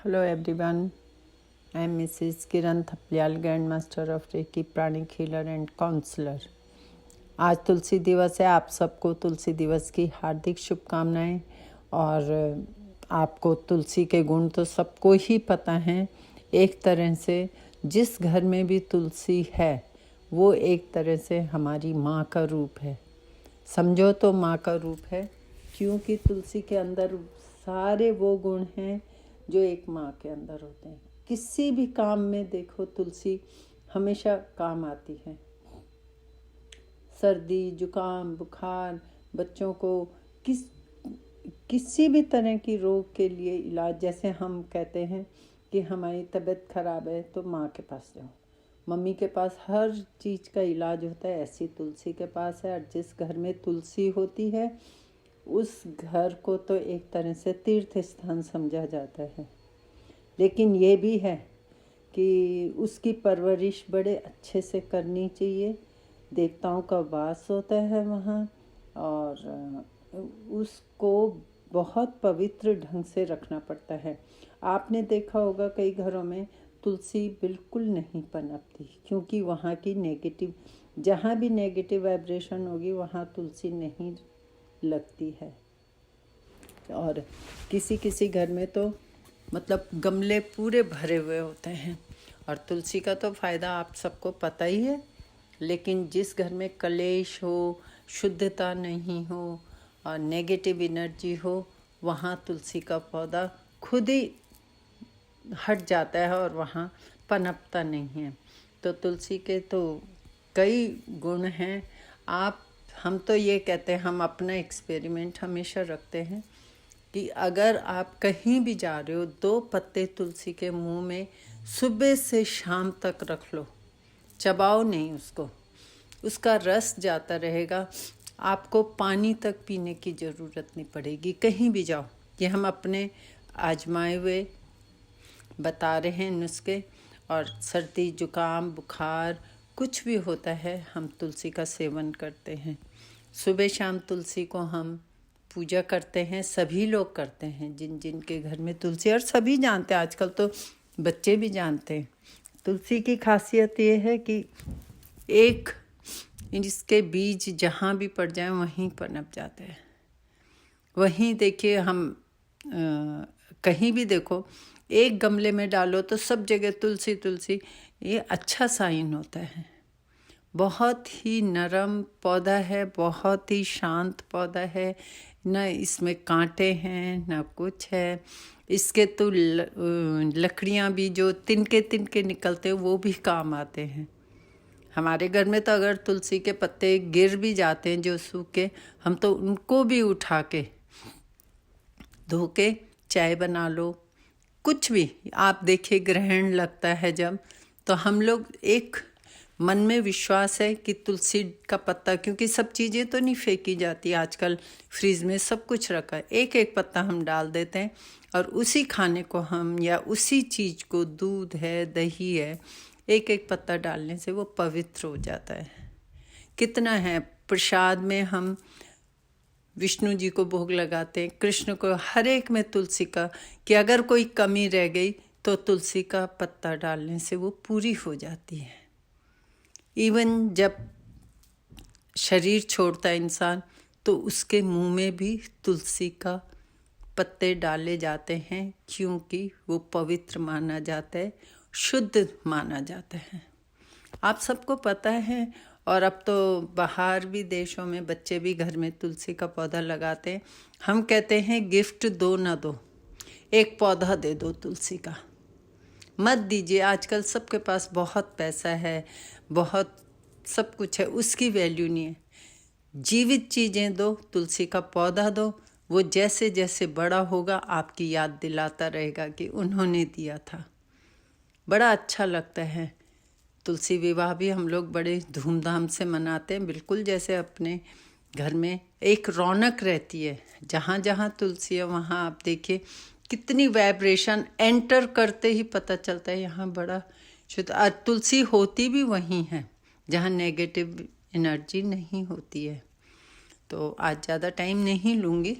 Hello everyone, I am Mrs. Kiran Thaplyal, Grandmaster of Reiki, Pranic Healer and Counselor. आज तुलसी दिवस है। आप सबको तुलसी दिवस की हार्दिक शुभकामनाएं। और आपको तुलसी के गुण तो सबको ही पता हैं। एक तरह से जिस घर में भी तुलसी है वो एक तरह से हमारी माँ का रूप है। समझो तो माँ का रूप है, क्योंकि तुलसी के अंदर सारे वो गुण हैं जो एक माँ के अंदर होते हैं। किसी भी काम में देखो तुलसी हमेशा काम आती है। सर्दी, जुकाम, बुखार, बच्चों को किसी भी तरह की रोग के लिए इलाज, जैसे हम कहते हैं कि हमारी तबीयत खराब है तो माँ के पास जाओ, मम्मी के पास हर चीज़ का इलाज होता है, ऐसी तुलसी के पास है। और जिस घर में तुलसी होती है उस घर को तो एक तरह से तीर्थ स्थान समझा जाता है। लेकिन ये भी है कि उसकी परवरिश बड़े अच्छे से करनी चाहिए। देवताओं का वास होता है वहाँ, और उसको बहुत पवित्र ढंग से रखना पड़ता है। आपने देखा होगा कई घरों में तुलसी बिल्कुल नहीं पनपती, क्योंकि वहाँ की नेगेटिव, जहाँ भी नेगेटिव वाइब्रेशन होगी वहाँ तुलसी नहीं लगती है। और किसी किसी घर में तो मतलब गमले पूरे भरे हुए होते हैं। और तुलसी का तो फ़ायदा आप सबको पता ही है। लेकिन जिस घर में कलेश हो, शुद्धता नहीं हो और नेगेटिव एनर्जी हो, वहाँ तुलसी का पौधा खुद ही हट जाता है और वहाँ पनपता नहीं है। तो तुलसी के तो कई गुण हैं। हम तो ये कहते हैं, हम अपना एक्सपेरिमेंट हमेशा रखते हैं कि अगर आप कहीं भी जा रहे हो, 2 पत्ते तुलसी के मुंह में सुबह से शाम तक रख लो, चबाओ नहीं उसको, उसका रस जाता रहेगा। आपको पानी तक पीने की ज़रूरत नहीं पड़ेगी कहीं भी जाओ। ये हम अपने आजमाए हुए बता रहे हैं नुस्खे। और सर्दी, जुकाम, बुखार कुछ भी होता है हम तुलसी का सेवन करते हैं। सुबह शाम तुलसी को हम पूजा करते हैं, सभी लोग करते हैं जिन जिन के घर में तुलसी, और सभी जानते हैं, आजकल तो बच्चे भी जानते हैं। तुलसी की खासियत ये है कि एक इसके बीज जहाँ भी पड़ जाए वहीं पनप जाते हैं। वहीं देखिए, हम कहीं भी देखो, एक गमले में डालो तो सब जगह तुलसी तुलसी, ये अच्छा साइन होता है। बहुत ही नरम पौधा है, बहुत ही शांत पौधा है, न इसमें कांटे हैं न कुछ है। इसके तो लकड़ियाँ भी जो तिनके तिनके निकलते हैं वो भी काम आते हैं। हमारे घर में तो अगर तुलसी के पत्ते गिर भी जाते हैं जो सूखे, हम तो उनको भी उठा के धो के चाय बना लो, कुछ भी। आप देखिए, ग्रहण लगता है जब, तो हम लोग एक मन में विश्वास है कि तुलसी का पत्ता, क्योंकि सब चीज़ें तो नहीं फेंकी जाती, आजकल फ्रीज में सब कुछ रखा है, एक एक पत्ता हम डाल देते हैं और उसी खाने को हम, या उसी चीज़ को, दूध है, दही है, एक एक पत्ता डालने से वो पवित्र हो जाता है। कितना है, प्रसाद में हम विष्णु जी को भोग लगाते हैं, कृष्ण को, हर एक में तुलसी का, कि अगर कोई कमी रह गई तो तुलसी का पत्ता डालने से वो पूरी हो जाती है। इवन जब शरीर छोड़ता है इंसान तो उसके मुंह में भी तुलसी का पत्ते डाले जाते हैं, क्योंकि वो पवित्र माना जाता है, शुद्ध माना जाता है। आप सबको पता है। और अब तो बाहर भी देशों में बच्चे भी घर में तुलसी का पौधा लगाते हैं। हम कहते हैं गिफ्ट दो ना दो, एक पौधा दे दो तुलसी का, मत दीजिए। आजकल सबके पास बहुत पैसा है, बहुत सब कुछ है, उसकी वैल्यू नहीं है। जीवित चीज़ें दो, तुलसी का पौधा दो, वो जैसे जैसे बड़ा होगा आपकी याद दिलाता रहेगा कि उन्होंने दिया था। बड़ा अच्छा लगता है। तुलसी विवाह भी हम लोग बड़े धूमधाम से मनाते हैं, बिल्कुल जैसे अपने घर में एक रौनक रहती है। जहाँ जहाँ तुलसी है वहाँ आप देखिए कितनी वाइब्रेशन, एंटर करते ही पता चलता है यहाँ बड़ा शुद्ध। तुलसी होती भी वहीं है जहाँ नेगेटिव एनर्जी नहीं होती है। तो आज ज़्यादा टाइम नहीं लूँगी।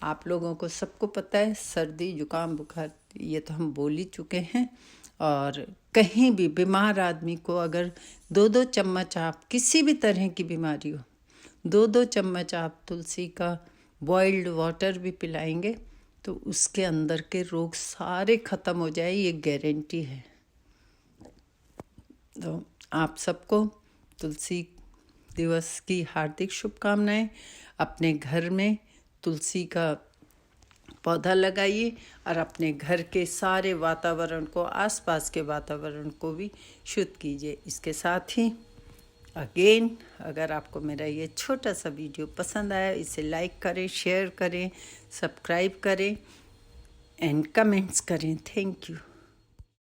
आप लोगों को सबको पता है, सर्दी, जुकाम, बुखार ये तो हम बोल ही चुके हैं। और कहीं भी बीमार आदमी को अगर 2-2 चम्मच, आप किसी भी तरह की बीमारी हो, 2-2 चम्मच आप तुलसी का बॉइल्ड वाटर भी पिलाएंगे तो उसके अंदर के रोग सारे ख़त्म हो जाए, ये गारंटी है। तो आप सबको तुलसी दिवस की हार्दिक शुभकामनाएं। अपने घर में तुलसी का पौधा लगाइए और अपने घर के सारे वातावरण को, आसपास के वातावरण को भी शुद्ध कीजिए। इसके साथ ही अगेन, अगर आपको मेरा ये छोटा सा वीडियो पसंद आया, इसे लाइक करें, शेयर करें, सब्सक्राइब करें एंड कमेंट्स करें। Thank you.